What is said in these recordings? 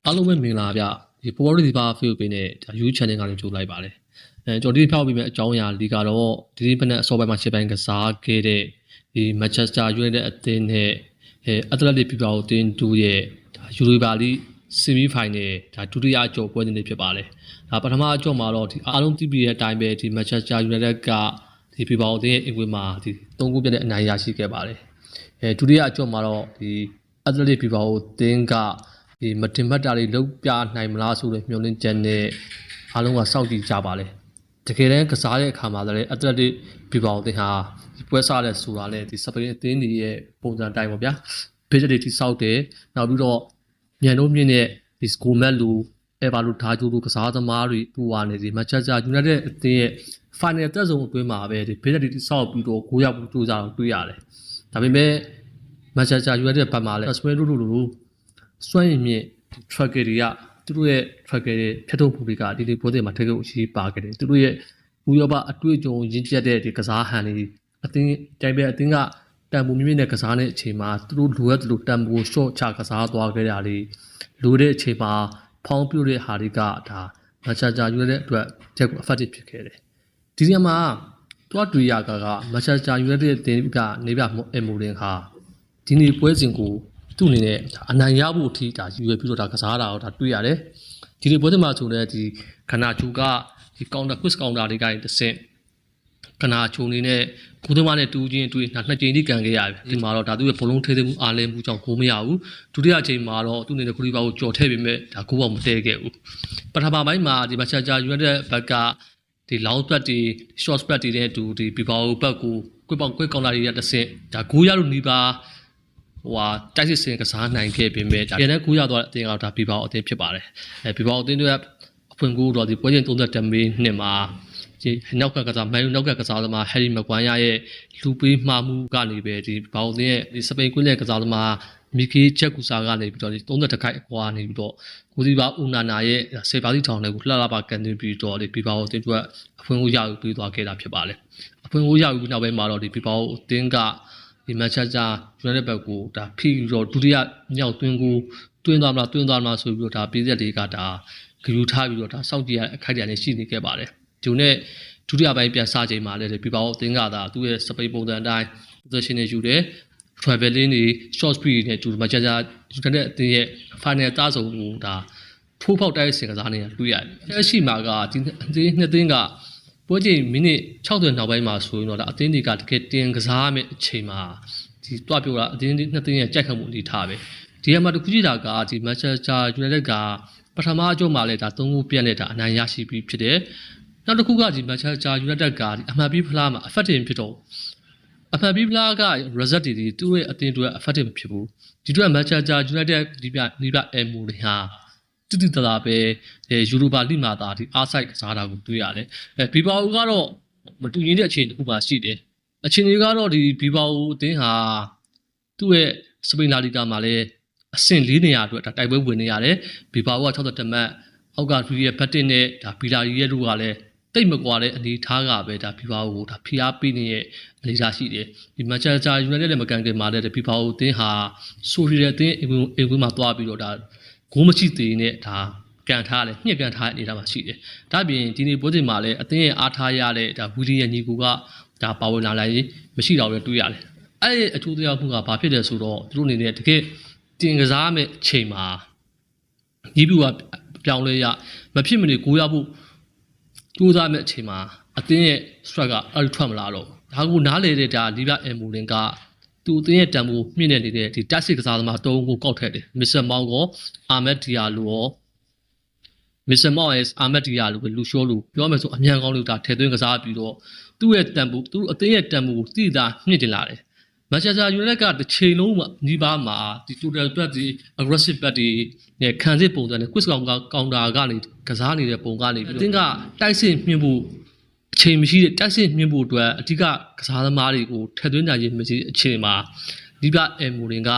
အားလုံးပဲမင်္ဂလာဗျဒီပေါ်ရီဒီပါဖေးပေးနဲ့ဒါ YouTube channel ကနေကြိုလိုက်ပါတယ်ကျွန်တော်ဒီဖောက်ပြီးမဲ့အကြောင်းအရာဒီကတော့ဒီနေ့ဖက်နဲ့အစောပိုင်းမှာရှင်းပိုင်းကစားခဲ့တဲ့ဒီ Manchester United အသင်းနဲ့Athletic Bilbao အသင်းတို့ရဲ့ဒါ Europa League Semi Final ဒါဒုတိယအကျော်ပွဲနေဖြစ်ပါတယ်ဒါပထမအကျော်မှာတော့ဒီအားလုံးသိပြီးတဲ့အတိုင်းပဲဒီ Manchester United ကဒီ Bilbao အသင်းရဲ့အင်ကွင်းမှာဒီ3ဂိုးပြတ်တဲ့အနိုင်ရရှိခဲ့ပါတယ်ဒုတိယအကျော်မှာတော့ဒီ Athletic Bilbao အသင်းကဒီမတင်မှတ်တာတွေလုံးပြနိုင်မလားဆိုတဲ့မျှော်လင့်ချက်နဲ့အားလုံးကစောင့်ကြည့်ကြပါလေတကယ်တမ်းကစားတဲ့အခါမှာလည်း Athletic Bilbao အသင်းဟာဒီပွဲစားတဲ့ဆိုတာလည်းဒီစပိန်အသင်းတွေရဲ့ပုံစံတိုင်းပါဗျာဘေးချက်တွေတိစောက်တယ်နောက်ပြီးတော့မြန်တို့မြင့်တဲ့ဒီစကိုမက်လူအဲဘာလူဓာဂျိုလူကစားသမားတွေပူဝါနေဒီ Manchester United အသင်းရဲ့ final တက်ဆုံးအတွင်းမှာပဲဒီဘေးချက်တွေတိစောက်ပြီးတော့9ရောက်တူစားတော့တွေ့ရတယ်ဒါပေမဲ့ Manchester United ဘက်မှာလည်း Aspen တို့လိုစွန့်ရင်မြင့် tracker တွေကသူတို့ရဲ့ tracker တွေဖြတ်ထုတ်မှုတွေကဒီပွဲစဉ်မှာထက်ကိုအရေးပါခဲ့တယ်သူတို့ရဲ့ဥရောပအတွေ့အကြုံရင့်ကျက်တဲ့ဒီကစားဟန်တွေအသင်းတိုင်းပဲအသင်းကတန်ဖိုးမြင့်တဲ့ကစားတဲ့အချိန်မှာသူတို့လိုအပ်သလိုတန်ဖိုး short ချကစားသွားခဲ့တာလေလိုတဲ့အချိန်မှာဖောင်းပြတဲ့ဟာတွေကဒါ Manchester United အတွက်ချက်ကို effective ဖြစ်ခဲ့တယ်ဒီနေရာမှာတွားတွေ့ရက Manchester United အသင်းကနေပြအမိုလင်ဟာဒီနေ့ပွဲစဉ်ကိုသူ့အနေနဲ့အနိုင်ရဖို့အထိဒါယူရပြီးတော့ဒါကစားတာတော့ဒါတွေ့ရတယ်ဒီလိုပွဲတွေမှာဆိုလည်းဒီခနာချူကဒီ counter quiz counter တွေကတစ်ဆင့်ခနာချူနေနဲ့ကိုသမားနဲ့တူးချင်းတွေ့နှစ်ကြိမ်ထိကန်ခဲ့ရတယ်ဒီမှာတော့ဒါသူ့ရဲ့ဘလုံးထဲမှုအားလင်းမှုကြောင့်ကိုမရဘူးဒုတိယအချိန်မှာတော့သူ့အနေနဲ့ခရီးပါကိုကြော်ထည့်ပြီးမဲ့ဒါကိုပေါ့မတည့်ခဲ့ဘူးပထမပိုင်းမှာဒီ Manchester United ဘက်ကဒီ long spread တွေ short spread တွေနဲ့တူဒီ Bilbao ဘက်ကိုquick counter တွေတစ်ဆင့်ဒါ9ရလို့နီးပါတိုက်စစ်စင်ကစားနိုင်ခဲ့ပေမဲ့ဒါပြန်တဲ့9ရောက်သွားတဲ့အသင်းကတော့ဒါဘီဘောင်အသင်းဖြစ်ပါတယ်ဘီဘောင်အသင်းတို့ကအဖွင့်ကိုတော့ဒီပွဲချင်း30မိနစ်မှာဒီနောက်ကကစားမန်ယူနောက်ကကစားသမားဟယ်ရီမကွမ်ယာရဲ့လူပေးမှားမှုကနေပဲဒီဘောင်အသင်းရဲ့ဒီစပိန်ကွင်းရဲ့ကစားသမားမီကီချက်ကူဆာကနေပြီးတော့ဒီ30ခိုက်အကွာနေပြီးတော့ကိုစီပါဦးနာနာရဲ့စေပါစီထောင်တွေကိုလှလှပါကန်နေပြီးတော့ဒီဘီဘောင်အသင်းတို့ကအဖွင့်ကိုရယူပြီးသွားခဲ့တာဖြစ်ပါတယ်အဖွင့်ကိုရယူပြီးနောက်ပိုင်းမှာတော့ဒီဘီဘောင်အသင်းကဒီ Manchester United ဘက်ကိုဒါဖိပြီးတော့ဒုတိယမြောက်သွင်းကိုတွင်းသွားမလားဆိုပြီးတော့ဒါပေးသက်တွေကဒါဂယူထားပြီးတော့ဒါစောင့်ကြည့်ရတဲ့အခိုက်အတန့်နဲ့ရှိနေခဲ့ပါတယ်ဒီနဲ့ဒုတိယပိုင်းပြန်စားချိန်မှာလည်းပြပောအသင်းကဒါသူ့ရဲ့စပိန်ပုံစံအတိုင်း position နဲ့ယူတယ် traveling တွေ short speed နဲ့တူ Manchester United အသင်းရဲ့ final တဆုံးကိုဒါထိုးဖောက်တိုက်စင်ကစားနေတာတွေ့ရတယ်အဲ့ရှိမှာကဒီအသင်းနှစ်သင်းကပွဲချိန်မိနစ်60နောက်ပိုင်းမှာဆိုရင်တော့ဒါအသင်းတွေကတကယ်တင်ကစားရမယ့်အချိန်မှာဒီတွားပြောတာအသင်းနှစ်သင်းရဲ့ကြိုက်ခံမှုအနေထားပဲဒီမှာတခုကြည့်တာကဒီ Manchester United ကပထမအကျုံးမှာလဲဒါ3ဂိုးပြတ်နေတာအနိုင်ရရှိပြီးဖြစ်တယ်နောက်တစ်ခုကဒီ Manchester United ကဒီအမှန်ပြီးဖလားမှာ effective ဖြစ်တော့အမှန်ပြီးဖလားက result တွေသူ့ရဲ့အသင်းတွေ effective ဖြစ်ဘူးဒီတော့ Manchester United ဒီပြအမ်မူတွေဟာတူတလာပဲယူရိုပါလိမှာဒါဒီအားဆိုင်ကစားတာကိုတွေ့ရတယ်ဘီဘာအိုကတော့မတူညီတဲ့အခြေအနေတစ်ခုမှရှိတယ်အခြေအနေကတော့ဒီဘီဘာအိုအသင်းဟာသူ့ရဲ့စပိန်လာလီဂါမှာလည်းအဆင့်4နေရာအတွက်ဒါတိုက်ပွဲဝင်နေရတယ်ဘီဘာအိုက62မှတ်အောက်ကရီရဲ့ဘတ်တစ်နဲ့ဒါဘီလာရီရဲ့တို့ကလည်းတိတ်မကွာတဲ့အနေထားကပဲဒါဘီဘာအိုကိုဒါဖိအားပေးနေတဲ့အနေအထားရှိတယ်ဒီမန်ချက်စတာယူနိုက်တက်နဲ့မကန်ခင်မှာလည်းဘီဘာအိုအသင်းဟာဆိုရီတဲ့အသင်းအင်ကွင်းမှာတွားပြီးတော့ဒါဂိုးမရှိသေးနဲ့ဒါကန်ထားတယ်ညှက်ကန်ထားတဲ့အနေအထားမှာရှိတယ်ဒါပြင်ဒီနေ့ပွဲချိန်မှာလည်းအသင်းရဲ့အားထားရတဲ့ဒါဝီလီယံညီကူကဒါပါဝင်လာလိုက်မရှိတော့လည်းတွေ့ရတယ်အဲ့ဒီအကျိုးတရားမှုကဘာဖြစ်တယ်ဆိုတော့သူတို့အနေနဲ့တကယ်တင်ကစားမဲ့အချိန်မှာညီပြူကပြောင်းလဲရမဖြစ်မနေကိုရဖို့ကြိုးစားမဲ့အချိန်မှာအသင်းရဲ့ strike ကအဲ့ထွက်မလာတော့ဒါကိုနားလေတဲ့ဒါလီဗာအမ်မူလင်ကသူအသင်းရဲ့တန်ဖိုးမြင့်နေတဲ့ဒီတက်စစ်ကစားသမား3ကိုကောက်ထည့်တယ်မစ္စမောင်ကောအာမက်ဒီယာလိုရောမစ္စမောင်ရဲ့အာမက်ဒီယာလိုပဲလူရှိုးလူပြောမယ်ဆိုအမြန်ကောင်းလို့ဒါထည့်သွင်းကစားပြီးတော့သူ့ရဲ့တန်ဖိုးသူအသင်းရဲ့တန်ဖိုးကိုသိတာမြင့်တင်လာတယ်Manchester United ကတစ်ချိန်လုံးညီပါမှာဒီ total bet ဒီ aggressive bet တွေနဲ့ခံစစ်ပုံစံနဲ့ quiz counter ကနေကစားနေတဲ့ပုံကနေပြီးအသင်းကတိုက်စစ်မြင့်ဖို့အချိန်မရှိတဲ့တိုက်စစ်မြင့်ဖို့အတွက်အဓိကကစားသမားတွေကိုထည့်သွင်းနိုင်ခြင်းမရှိအချိန်မှာဒီကအမ်မိုလင်က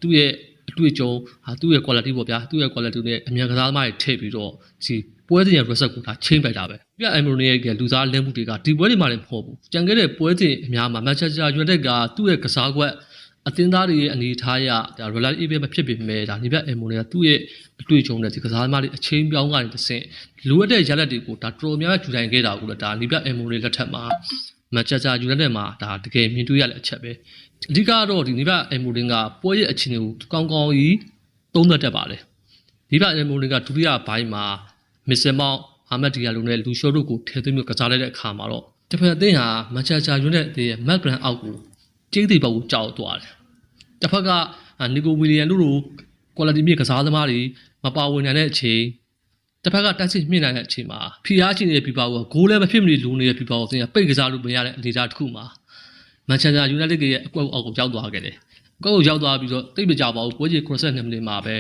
သူ့ရဲ့အတွေ့အကြုံသူ့ရဲ့ quality ပေါ့ဗျာသူ့ရဲ့ quality နဲ့အမြန်ကစားသမားတွေထည့်ပြီးတော့ဒီပွဲစဉ်ရဲ့ result ကိုဒါချိန်ပိုက်တာပဲပြအမ်မိုလင်ရဲ့လူစားလမ်းမှုတွေကဒီပွဲတွေမှာလည်းမဟုတ်ဘူးကြံခဲ့တဲ့ပွဲစဉ်အများမှာ Manchester United ကသူ့ရဲ့ကစားကွက် အသင်းသားတွေရဲ့အနေထားရဒါ reliable မဖြစ်ပေမဲ့ဒါနိဗ္ဗာန်အမိုတွေကသူ့ရဲ့အတွေ့အကြုံနဲ့ဒီကစားသမားတွေအချင်းပြောင်းကနေတစ်ဆင့်လိုအပ်တဲ့ရလဒ်တွေကိုဒါတော်များများယူနိုင်ခဲ့တာကိုလည်းဒါနိဗ္ဗာန်အမိုတွေလက်ထက်မှာမန်ချက်စတာယူနိုက်တက်မှာဒါတကယ်မြင်တွေ့ရတဲ့အချက်ပဲအဓိကတော့ဒီနိဗ္ဗာန်အမိုတွေကပွဲရဲ့အခြေအနေကိုကောင်းကောင်းကြီးသုံးသပ်တတ်ပါတယ်နိဗ္ဗာန်အမိုတွေကဒုတိယဘိုင်းမှာမစ်ဆယ်မောက်အာမတ်ဒီယာလိုနဲ့လူရှိုးတို့ကိုထည့်သွင်းပြီးကစားလိုက်တဲ့အခါမှာတော့တစ်ဖက်အသင်းဟာမန်ချက်စတာယူနိုက်တက်ရဲ့မက်ဘရန်အောက်ကိုကျိတ်သေးပေါက်ကိုကြောက်သွားတယ်တစ်ဖက်ကနီကိုဝီလီယန်တို့လို quality မြေကစားသမားတွေမပါဝင်နိုင်တဲ့အချိန်တစ်ဖက်ကတိုက်စစ်မြင့်နိုင်တဲ့အချိန်မှာဖီအားချနေတဲ့ပြပါကိုဂိုးလည်းမဖြစ်မနေလိုနေတဲ့ပြပါကိုသင်ကပိတ်ကစားလို့မရတဲ့အနေအထားတစ်ခုမှာမန်ချက်စတာယူနိုက်တက်ရဲ့အကွက်အောက်ကိုရောက်သွားခဲ့တယ်အကွက်ကိုရောက်သွားပြီးတော့တိတ်မကြပါဘူးပွဲကြီး92မိနစ်မှာပဲ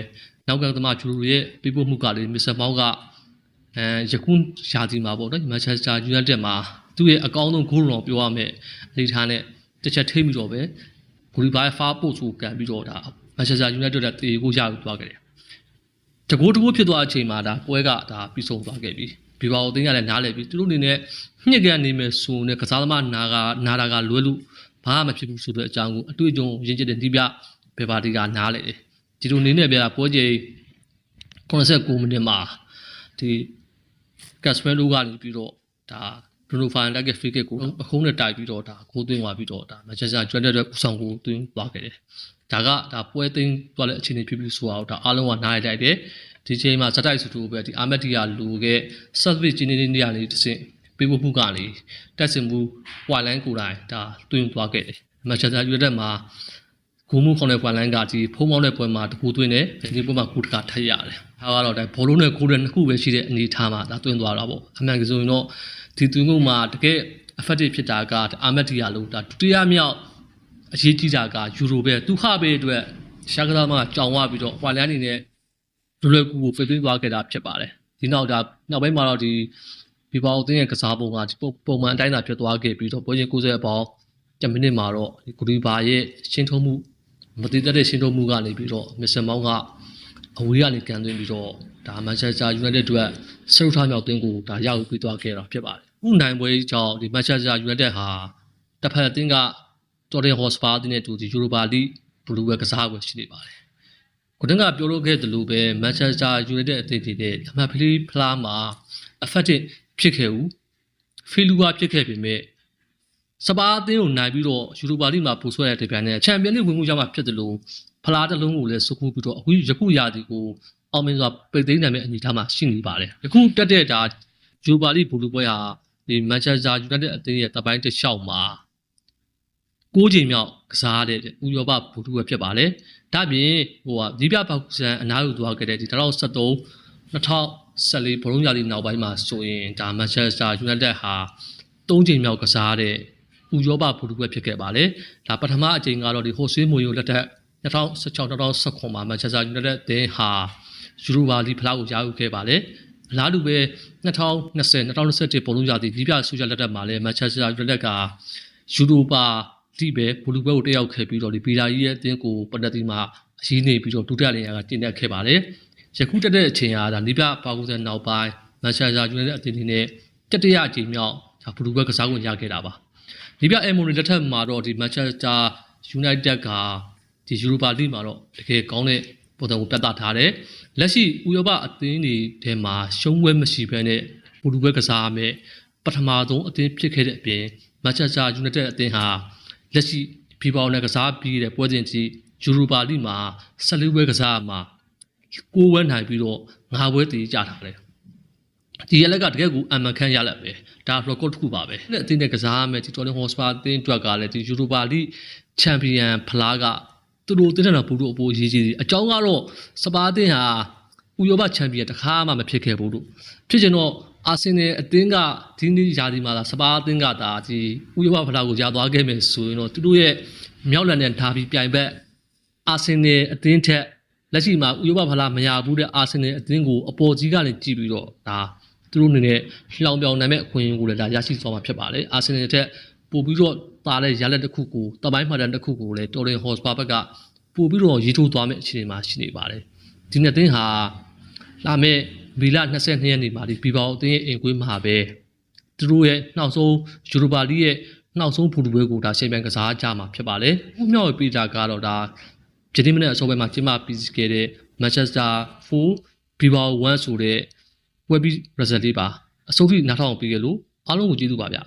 နောက်ကသမားဂျူရိုရဲ့ပြပို့မှုကလေးမစ္စတာမောင်းကယခုရာသီမှာပေါ့နော်မန်ချက်စတာယူနိုက်တက်မှာသူ့ရဲ့အကောင်းဆုံးဂိုးလုံးပြောရမယ်အနေထားနဲ့တစ်ချက်ထိပြီးတော့ပဲဂူရီဘာဖာပို့ဆိုကန်ပြီးတော့ဒါမန်ချက်စတာယူနိုက်တက်ကတေကိုရယူသွားခဲ့တယ်တကူဖြစ်သွားတဲ့အချိန်မှာဒါပွဲကဒါပြီးဆုံးသွားခဲ့ပြီဘီဘာကိုတင်းရလည်းနားလဲပြီသူတို့အနေနဲ့ညှစ်ကန်နေမယ်ဆိုရင်ကစားသမားနာတာကလွဲလို့ဘာမှမဖြစ်ဘူးဆိုတဲ့အကြောင်းကိုအတွေ့အကြုံရင်းချက်တဲ့ဒီပြဘယ်ပါတီကနားလဲတယ်ဒီလိုနေနဲ့ပြပွဲချိန်89မိနစ်မှာဒီကတ်စပယ်လိုကနေပြီးတော့ဒါဘရူနိုဖာန်တက်ကဖရီကစ်ကိုအခုံးနဲ့တိုက်ပြီးတော့ဒါကိုသွင်းသွားပြီးတော့ဒါမန်ချက်စတာကျွမ်းတဲ့ဦးဆောင်ကိုသွင်းသွားခဲ့တယ်ဒါကဒါပွဲသိမ်းသွားတဲ့အခြေအနေဖြစ်ပြီးဆိုတော့ဒါအားလုံးကနားရတိုက်တယ်ဒီချိန်မှာဇက်တိုက်စုတူပဲဒီအာမက်တီယာလူကဆတ်ဗစ်ဂျင်းနေနေရလေးတစ်စင်ပေးဖို့မှုကလေတက်စင်မှုဝိုင်လိုင်းကိုတိုင်းဒါသွင်းသွားခဲ့တယ်မန်ချက်စတာယူနိုက်တက်မှာဂိုးမှုခေါင်းတဲ့ဝိုင်လိုင်းကဒီဖုံးမောင်းတဲ့ပွဲမှာတခုသွင်းတယ်ဒီပွဲမှာခုတကထပ်ရတယ်ဒါကတော့ဒါဘောလုံးနဲ့ဂိုးတဲ့နှစ်ခုပဲရှိတဲ့အနေထားမှာဒါသွင်းသွားတာပေါ့အမှန်ကဆိုရင်တော့ဒီသွင်းမှုမှာတကယ် effective ဖြစ်တာကအာမက်တီယာလို့ဒါဒုတိယမြောက်အရေးကြီးတာကယူရိုပဲသူခပဲအတွက်ရှာကစားမှာကြောင်ဝပြီးတော့ဝါလန်အနေနဲ့လွယ်ကူကိုဖိတ်သွင်းသွားခဲ့တာဖြစ်ပါတယ်ဒီနောက်နောက်ပိုင်းမှာတော့ဒီဘီဘာအသင်းရဲ့ကစားပုံကပုံမှန်အတိုင်းသာဖြစ်သွားခဲ့ပြီးတော့ပွဲချင်း90ပေါင်10မိနစ်မှာတော့ဒီဂူရီဘာရဲ့ရှင်းထုံးမှုမတည်တဲ့ရှင်းထုံးမှုကနေပြီးတော့မစ္စတာမောင်းကအဝေးကနေကန်သွင်းပြီးတော့ဒါမန်ချက်စတာယူနိုက်တက်အတွက်ဆရုထားမြောက်တင်းကိုဒါရောက်ပြီးသွားခဲ့တာဖြစ်ပါတယ်ခုနိုင်ပွဲကြောင့်ဒီမန်ချက်စတာယူနိုက်တက်ဟာတစ်ဖက်အသင်းကတော်တင်ဟော့စပါအသင်းနဲ့တူဒီယူရိုပါလိဘလူးပဲကစားပွဲရှိနေပါတယ်ကိုတင်ကပြောလို့ခဲ့တယ်လို့ပဲမန်ချက်စတာယူနိုက်တက်အသင်းတွေနဲ့အမှတ်ဖလီဖလားမှာ effective ဖြစ်ခဲ့ဦးဖီလူဝါဖြစ်ခဲ့ပေမဲ့စပါအသင်းကိုနိုင်ပြီးတော့ယူရိုပါလိမှာပို့ဆွဲတဲ့တပြိုင်နက်ချန်ပီယံလိဝင်မှုရမှာဖြစ်တယ်လို့ဖလားတစ်လုံးကိုလည်းစုခုပြီးတော့အခုယခုရာသီကိုအောင်မြင်စွာပိတ်သိမ်းနိုင်မယ့်အနေအထားမှာရှိနေပါတယ်ယခုတက်တဲ့ဒါယူရိုပါလိဘလူးပွဲဟာဒီမန်ချက်စတာယူနိုက်တက်အသင်းရဲ့တပ်ပိုင်းတစ်လျှောက်မှာ6ချိန်မြောက်ကစားတဲ့ဥရောပဘူတူပဲဖြစ်ပါတယ်။ဒါပြင်ဒီပြပေါက်စံအနားယူသွားခဲ့တဲ့ဒီ2013 2014ဘောလုံးရာသီနောက်ပိုင်းမှာဆိုရင်ဒါမန်ချက်စတာယူနိုက်တက်ဟာ3ချိန်မြောက်ကစားတဲ့ဥရောပဘူတူပဲဖြစ်ခဲ့ပါတယ်။ဒါပထမအချိန်ကတော့ဒီဟိုဆွေးမိုယိုလက်ထက်2016-2019မှာမန်ချက်စတာယူနိုက်တက်အသင်းဟာယူရိုပါလိဖလားကိုရယူခဲ့ပါတယ်။အလားတူပဲ2020-2021ဘောလုံးရာသီဒီပြဆူချာလက်ထက်မှာလည်းမန်ချက်စတာယူနိုက်တက်ကယူရိုပါဒီပဲဘလူးဘဲကိုတက်ရောက်ခဲ့ပြီးတော့ဒီပီတာကြီးရဲ့အသင်းကိုပနတီမှာအရေးနေပြီးတော့ဒုတိယလင်ယာကတင်တက်ခဲ့ပါတယ်။ယခုတက်တဲ့အချိန်ဟာဒါနိဗ္ဗာန်ပါကူစံနောက်ပိုင်းမန်ချက်စတာယူနိုက်တက်အသင်းနဲ့တတိယအကြိမ်မြောက်ဒါဘလူးဘဲကစားဝင်ရခဲ့တာပါ။နိဗ္ဗာန်အမိုရီလက်ထက်မှာတော့ဒီမန်ချက်စတာယူနိုက်တက်ကဒီယူရိုပါလိမှာတော့တကယ်ကောင်းတဲ့ပုံစံကိုပြသထားတယ်။လက်ရှိဥရောပအသင်းတွေထဲမှာရှုံးပွဲမရှိဘဲနဲ့ဘလူးဘဲကစားရမယ်ပထမဆုံးအသင်းဖြစ်ခဲ့တဲ့အပြင်မန်ချက်စတာယူနိုက်တက်အသင်းဟာလက်ရှိဘီဘာနဲ့ကစားပြီးတဲ့ပွဲစဉ်ကြီးယူရိုပါလိမှာ14ပွဲကစားမှာ9ပွဲနိုင်ပြီးတော့9ပွဲတည်ကြထားတယ်ဒီရလက်ကတကယ်ကိုအမှန်ခန့်ရလက်ပဲဒါ record တစ်ခုပါပဲအသင်းနဲ့ကစားမယ်ဒီတော်လင်ဟော့စပါအသင်းအတွက်ကလည်းဒီယူရိုပါလိချန်ပီယံဖလားကသူတို့တင်းတဲ့ဘူတို့အပေါ်ရေးကြီးအကြောင်းကတော့စပါအသင်းဟာဥရောပချန်ပီယံတစ်ခါမှမဖြစ်ခဲ့ဘူးလို့ဖြစ်ချင်တော့အာဆင်နယ်အသင်းကဒီနေ့ရာသီမှာစပါအသင်းကဒါဒီဥရောပဖလားကိုရသွားခဲ့မယ်ဆိုရင်တော့သူတို့ရဲ့မြောက်လန်နဲ့ဒါပြီးပြိုင်ဘက်အာဆင်နယ်အသင်းထက်လက်ရှိမှာဥရောပဖလားမရဘူးတဲ့အာဆင်နယ်အသင်းကိုအပေါ်ကြီးကနေကြည့်ပြီးတော့ဒါသူတို့အနေနဲ့လှောင်ပြောင်နိုင်မဲ့အခွင့်အရေးကိုလည်းဒါရရှိသွားမှာဖြစ်ပါတယ်အာဆင်နယ်ထက်ပို့ပြီးတော့ပါတဲ့ရလက်တစ်ခုကိုတပိုင်းမှတ်တမ်းတစ်ခုကိုလည်းတော်ရင်ဟော့စပါဘက်ကပို့ပြီးတော့ရေးထိုးသွားမဲ့အခြေအနေမှာရှိနေပါတယ်ဒီနေ့အသင်းဟာလာမဲ့ဗီလာ22ရက်နေ့မှာဒီဘီဘာအသင်းရဲ့အင်ကွေးမှာပဲသူတို့ရဲ့နောက်ဆုံးယူရိုပါလိရဲ့ နောက်ဆုံးဘူတူပွဲကိုဒါရှယ်ပီယံကစားကြမှာဖြစ်ပါတယ်ဥမြောက်ပေးတာကတော့ဒါဒီနေ့မနေ့အစောပိုင်းမှာကျင်းပပြီးခဲ့တဲ့ Manchester 4 Bilbao 1ဆိုတဲ့ပွဲပြီး result လေးပါအစိုးရနားထောင်ပေးကြလို့အားလုံးကိုကျေးဇူးပါဗျာ